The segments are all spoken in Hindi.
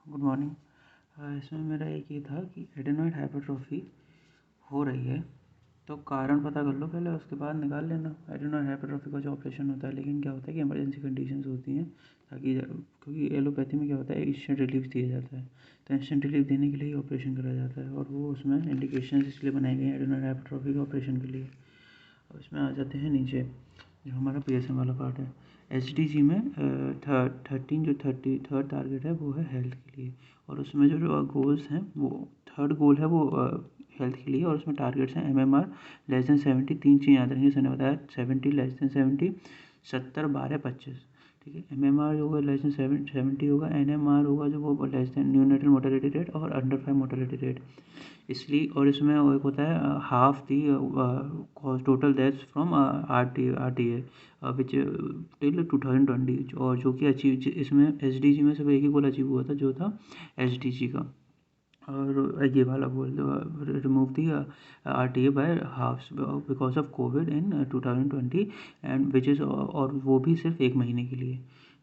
Good morning. इसमें मेरा एक ये था कि एडेनॉइड हाइपरट्रॉफी हो रही है, तो कारण पता कर लो पहले, उसके बाद निकाल लेना। एडेनॉइड हाइपरट्रॉफी का जो ऑपरेशन होता है, लेकिन क्या होता है कि इमरजेंसी कंडीशंस होती हैं, ताकि क्योंकि एलोपैथी में क्या होता है, इंस्टेंट रिलीफ दिया जाता है, तो इंस्टेंट रिलीफ देने के लिए ऑपरेशन करा जाता है, और वो उसमें इंडिकेशन इसलिए बनाई गई हैं एडेनॉइड हाइपरट्रॉफी के ऑपरेशन के लिए। अब इसमें आ जाते हैं नीचे, जो हमारा PSM वाला पार्ट है। SDG में थर्ड टारगेट है वो है हेल्थ के लिए, और उसमें जो गोल्स हैं वो थर्ड गोल है वो हेल्थ के लिए, और उसमें टारगेट्स हैं MMR <70। 3 चीज़ याद रखिए, सर ने बताया 70 <70, 70 12 25। ठीक है, MMR होगा <70 होगा, NMR होगा जो वो न्यूनेटल मोर्टेलिटी रेट और अंडर 5 मोर्टेलिटी रेट, इसलिए। और इसमें एक होता है half the total deaths from RTA which till 2020, और जो कि अचीव इसमें SDG में सिर्फ एक ही गोल अचीव हुआ था, जो था SDG का। और ये वाला goal remove the RTA by half because of COVID in 2020 and which is, और वो भी सिर्फ 1 महीने के लिए,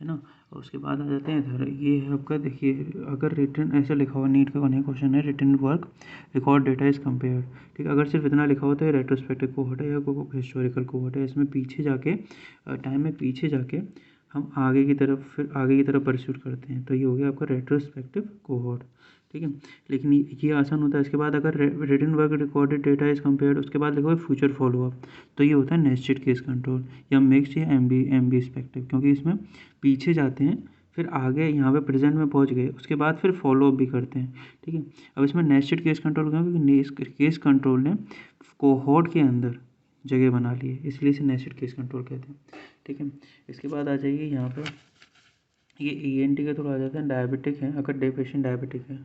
है ना। उसके बाद आ जाते हैं इधर, ये है आपका, देखिए अगर रिटर्न ऐसा लिखा हुआ, नीट का बना क्वेश्चन है, written work record data is compare. ठीक है, अगर सिर्फ इतना लिखा होता है रेट्रोस्पेक्टिव कोहॉर्ट है या हिस्टोरिकल कोहॉर्ट है, इसमें पीछे जाके टाइम में पीछे जाके हम आगे की तरफ परस्यूट करते हैं, तो ये हो गया आपका रेट्रोस्पेक्टिव कोहॉर्ट। ठीक है, लेकिन ये आसान होता है। इसके बाद अगर written work recorded data is compared, उसके बाद लिखा हुआ फ्यूचर फॉलोअप, तो ये होता है नेस्टेड केस कंट्रोल या मिक्स्ड या एमबी स्पेक्टिव, क्योंकि इसमें पीछे जाते हैं, फिर आगे यहाँ पे प्रेजेंट में पहुँच गए, उसके बाद फिर फॉलोअप भी करते हैं। ठीक है, अब इसमें नेस्टेड केस कंट्रोल क्योंकि केस कंट्रोल ने कोहॉर्ट के अंदर जगह बना ली है, इसलिए इसे नेस्टेड केस कंट्रोल कहते हैं। ठीक है, इसके बाद आ जाइए यहाँ पर, ये ENT के थ्रू आ जाते हैं। डायबिटिक है, अगर पेशेंट डायबिटिक है,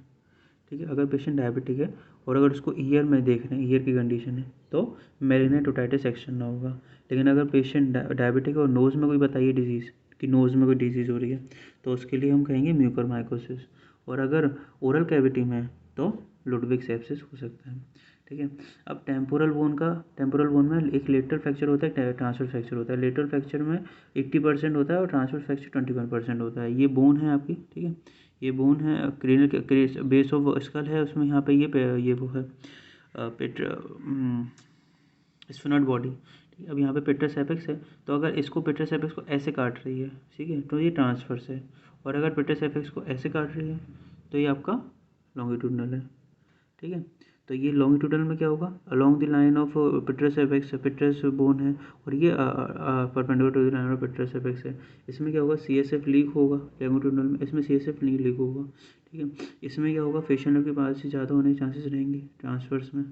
ठीक है, अगर पेशेंट डायबिटिक है और अगर उसको ईयर में देख रहे हैं, ईयर की कंडीशन है, तो मेलिग्नेंट ओटाइटिस एक्शन ना होगा। लेकिन अगर पेशेंट डायबिटिक है और नोज़ में कोई बताइए डिजीज़, कि नोज़ में कोई डिजीज़ हो रही है, तो उसके लिए हम कहेंगे म्यूकरमाइकोसिस। और अगर ओरल कैविटी में है तो लुडविग सेप्सिस हो सकता है। ठीक है, अब टेम्पोरल बोन में एक लेटरल फ्रैक्चर होता है, ट्रांसफर फ्रैक्चर होता है। लेटरल फ्रैक्चर में 80% होता है और ट्रांसफर फ्रैक्चर 21% होता है। ये बोन है आपकी, ठीक है, ये बोन है, क्रेनियल बेस ऑफ स्कल है, उसमें यहाँ पे ये वो है स्फिनोइड बॉडी। ठीक है, अब यहाँ पे पेट्रस एपेक्स है, तो अगर इसको पेट्रस एपेक्स को ऐसे काट रही है, ठीक है, तो ये ट्रांसफर्स है, और अगर पेट्रस एपेक्स को ऐसे काट रही है तो ये आपका लॉन्गिट्यूडनल है। ठीक है, तो ये लॉन्गिट्यूडनल में क्या होगा, along the line of petrous apex, petrous bone है, और ये perpendicular to the line of petrous apex है। इसमें क्या होगा, CSF लीक होगा लॉन्गिट्यूडनल में, इसमें CSF नहीं लीक होगा। ठीक है, इसमें क्या होगा, फेशियल नर्व की पास से ज़्यादा होने के चांसेस रहेंगे ट्रांसफर्स में,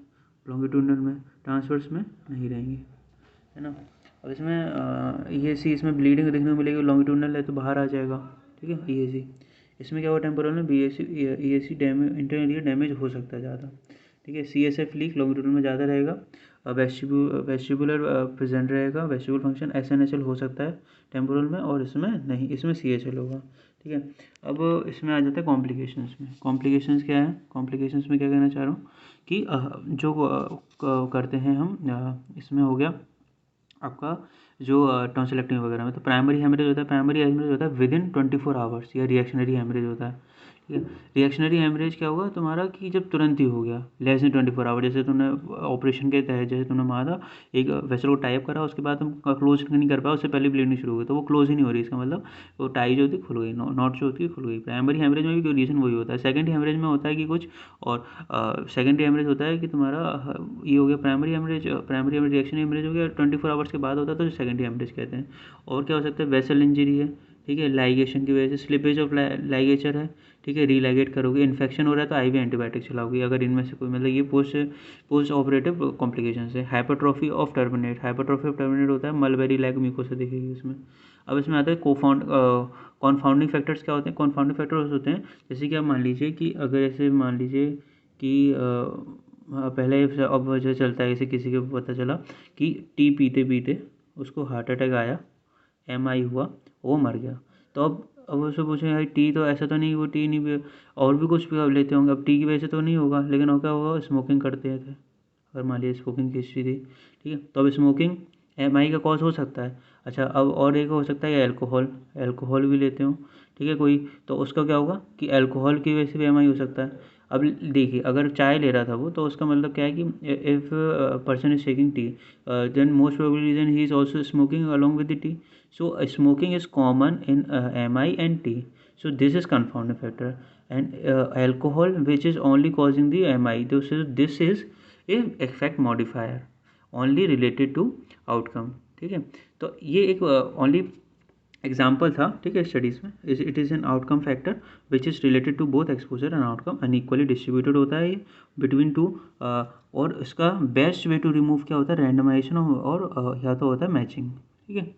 लॉन्गिट्यूडनल में, ट्रांसफर्स में नहीं रहेंगे, है ना। अब इसमें इसमें ब्लीडिंग देखने को मिलेगी, लॉन्गिट्यूडनल है तो बाहर आ जाएगा। ठीक है, EAC, इसमें क्या होगा, टेम्पोरल में EAC damage, internal ear damage हो सकता है ज़्यादा। ठीक है, CSF लीक लॉन्गिट्यूडनल में ज़्यादा रहेगा, वेस्टिबुलर प्रेजेंट रहेगा, वेस्टिबुल फंक्शन SNHL हो सकता है टेम्पोरल में, और इसमें नहीं, इसमें CHL होगा। ठीक है, अब इसमें आ जाता है कॉम्प्लिकेशंस में। कॉम्प्लिकेशंस क्या है, कॉम्प्लिकेशंस में क्या कहना चाह रहा हूँ कि जो करते हैं हम, इसमें हो गया आपका जो टॉन्सिलेक्टमी वगैरह में, तो प्राइमरी हेमरेज होता है, प्राइमरी हेमरेज होता है विदिन 24 आवर्स, या रिएक्शनरी हेमरेज होता है। ठीक है, रिएक्शनरी हेमरेज क्या होगा तुम्हारा, कि जब तुरंत ही हो गया, लेस देन 24 आवर, जैसे तुमने ऑपरेशन के तहत, जैसे तुमने मारा एक वेसल को टाइप करा, उसके बाद तुम क्लोज नहीं कर पाया, उससे पहले ब्लीडिंग शुरू हो गई, तो वो क्लोज ही नहीं हो रही, इसका मतलब वो टाई जो होती खुल गई, नॉट जो होती है खुल गई। प्राइमरी हेमरेज में भी कंडीशन वही होता है। सेकेंडरी हेमरेज में होता है कि कुछ और, सेकेंडरी हेमरेज होता है कि तुम्हारा ये हो गया प्राइमरी हेमरेज रिएक्शन हेमरेज हो गया, 24 आवर्स के बाद होता है, तो सेकेंडरी हेमरेज कहते हैं। और क्या हो सकता है, वेसल इंजरी है, ठीक है, लाइगेशन की वजह से, स्लिपेज ऑफ लाइगेचर है, ठीक है, रीलाइगेट करोगे, इन्फेक्शन हो रहा है तो IV एंटीबायोटिक चलाओगे, अगर इनमें से कोई, मतलब ये पोस्ट ऑपरेटिव कॉम्प्लिकेशन है। हाइपरट्रॉफी ऑफ टर्मिनेट होता है, मलबेरी लैग म्यूकोसा दिखेगी इसमें। अब इसमें आता है कॉन्फाउंडिंग फैक्टर्स। क्या होते हैं कॉन्फाउंडिंग फैक्टर्स, होते हैं जैसे कि आप मान लीजिए कि अगर ऐसे मान लीजिए कि पहले अब वजह चलता है, जैसे किसी को पता चला कि टी पीते पीते उसको हार्ट अटैक आया, MI हुआ, वो मर गया, तो अब उससे पूछें यार टी तो ऐसा तो नहीं, वो टी नहीं और भी कुछ भी लेते होंगे, अब टी की वजह से तो नहीं होगा, लेकिन और क्या होगा, स्मोकिंग करते थे, अगर मान लीजिए स्मोकिंग की हिस्ट्री थी, ठीक है, तो अब स्मोकिंग MI का कॉज हो सकता है। अच्छा, अब और एक हो सकता है अल्कोहल भी लेते हो, ठीक है कोई, तो उसका क्या होगा कि अल्कोहल की वजह से भी एमआई हो सकता है। अब देखिए, अगर चाय ले रहा था वो, तो उसका मतलब क्या है कि if person is taking tea, then most probably reason he is also smoking along with the tea. So smoking is common in MI and tea, so this is confounding factor. And alcohol which is only causing the mi, this is a effect modifier only related to outcome, ठीक है। तो ये एक only एग्जाम्पल था, ठीक है, स्टडीज़ में। It is an outcome factor which is related to both exposure and outcome, unequally distributed होता है ये बिटवीन टू। और इसका बेस्ट वे टू रिमूव क्या होता है, रैंडमाइजेशन और या तो होता है मैचिंग, ठीक है।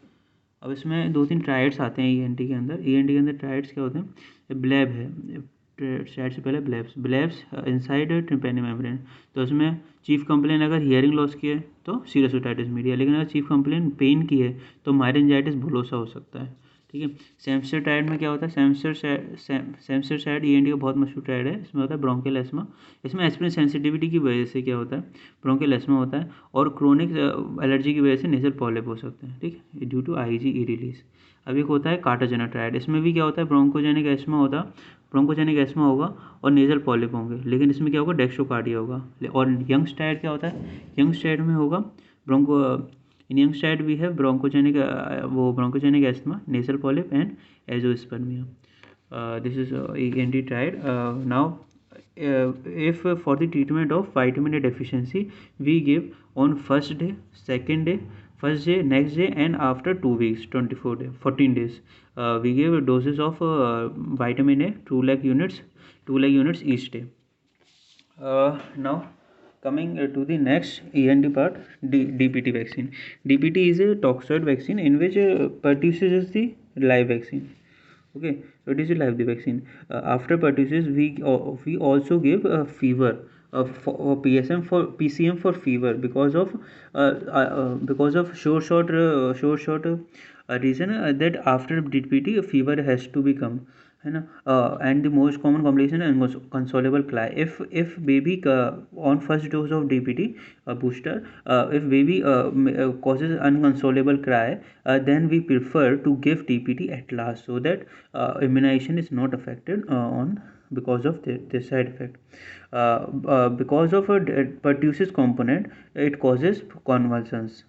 अब इसमें 2-3 ट्रायड्स आते हैं ईएनटी के अंदर। ईएनटी के अंदर ट्रायड्स क्या होते हैं, ब्लैब है, ट्रायड से पहले ब्लैब्स इनसाइड टिम्पैनी मेम्ब्रेन। तो इसमें चीफ कंप्लेन अगर हियरिंग लॉस की है तो सीरस ओटाइटिस मीडिया, लेकिन अगर चीफ कंप्लेन पेन की है तो मायरेंजाइटिस बुलोसा हो सकता है, ठीक है। सेमेस्टर ट्रायड में क्या होता है, सेमेस्टर ट्रायड ईएनटी का बहुत मशहूर ट्रायड है। इसमें होता है ब्रोंकियल एस्मा, इसमें एस्पिरिन सेंसिटिविटी की वजह से क्या होता है, ब्रोंकियल एस्मा होता है, और क्रोनिक एलर्जी की वजह से नेजल पॉलिप हो सकते हैं, ठीक है, ड्यू टू आईजी रिलीज। अब एक होता है कार्टाजेनर ट्रायड, इसमें भी क्या होता है, ब्रोंकोजेनिक एस्मा होगा और नेजल पॉलिप होंगे, लेकिन इसमें क्या होगा, डेक्स्ट्रोकार्डिया होगा। और यंग्स ट्रायड क्या होता है, यंग्स ट्रायड में होगा broncho, in Young's triad we है bronchogenic asthma, nasal polyp and azoospermia. This is anti triad. Now if for the treatment of vitamin A deficiency, we give on first day, second day, first day, next day, and after 2 weeks, 24 days, 14 days, we give doses of vitamin A 2 lakh units each day. Now coming to the next ENT part, DPT vaccine. DPT is a toxoid vaccine in which pertussis is the live vaccine. Okay, so it is a live vaccine. After pertussis, we also give fever, for PCM for fever, because of short reason that after DPT fever has to become, है ना। And the most common complication है unconsolable cry. If baby on first dose of DPT booster, if baby causes unconsolable cry, then we prefer to give DPT at last, so that immunization is not affected on because of this side effect. Because of a pertussis component, it causes convulsions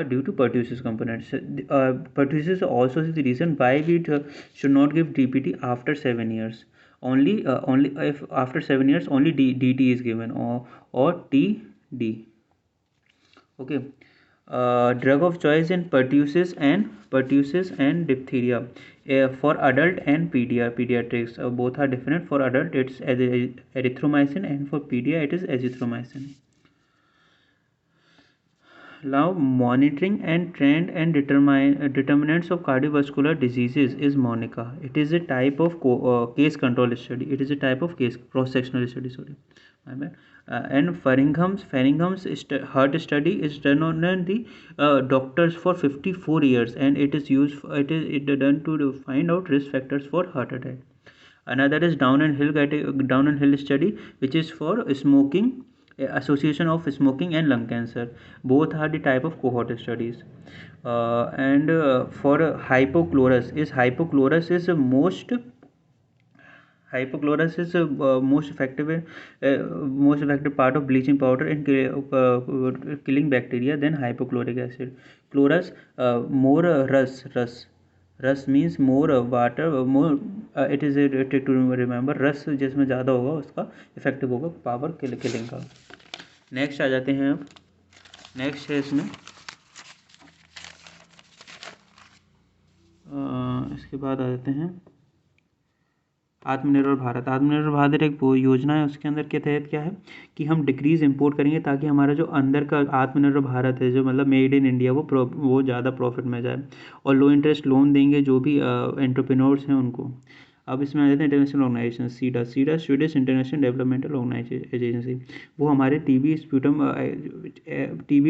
due to pertussis components. Pertussis also is the reason why we should not give DPT after 7 years. Only if after 7 years only DT is given, or TD. Okay. Drug of choice in pertussis and diphtheria for adult and pediatrics. Both are different. For adult it's erythromycin, and for pedia it is azithromycin. Now, monitoring and trend and determinants of cardiovascular diseases is MONICA. It is a type of case control study. It is a type of cross-sectional study. Sorry, my bad. And Farringham's heart study is done on the doctors for 54 years, and it is done to find out risk factors for heart attack. Another is Down and Hill study, which is for smoking, association of smoking and lung cancer. Both are the type of cohort studies. And for hypochlorous is most effective part of bleaching powder in killing bacteria than hypochloric acid. Chlorus, more रस means more water, more it is a to remember, रस जिसमें ज़्यादा होगा उसका इफेक्टिव होगा पावर किलिंग का। नेक्स्ट आ जाते हैं। अब नेक्स्ट है इसमें इसके बाद आ जाते हैं आत्मनिर्भर भारत एक योजना है। उसके अंदर के तहत क्या है कि हम डिक्रीज़ इंपोर्ट करेंगे ताकि हमारा जो अंदर का आत्मनिर्भर भारत है, जो मतलब मेड इन इंडिया, वो ज़्यादा प्रॉफिट में जाए, और लो इंटरेस्ट लोन देंगे जो भी एंटरप्रेन्योर्स हैं उनको। अब इसमें आ जाते हैं international organisation, SIDA, Swedish international developmental organisation agency. वो हमारे टीबी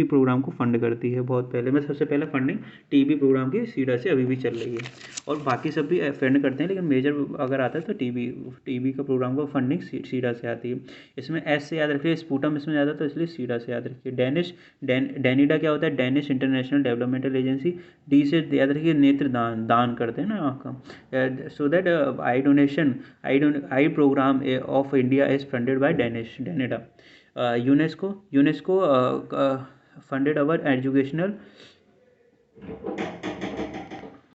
प्रोग्राम को फंड करती है। बहुत पहले में सबसे पहले फंडिंग टीबी प्रोग्राम की सीडा से अभी भी चल रही है, और बाकी सब भी फंड करते हैं, लेकिन मेजर अगर आता है तो टीबी का प्रोग्राम को फंडिंग सीडा से आती है। इसमें एस से याद रखिए, स्पूटम इसमें ज़्यादा, तो इसलिए सीडा से याद रखिए। डेनिडा क्या होता है, Danish international developmental agency. D से याद रखिए नेत्र दान करते हैं ना आँख का, so that eye donation eye programme of India is funded by DANIDA. UNESCO funded our educational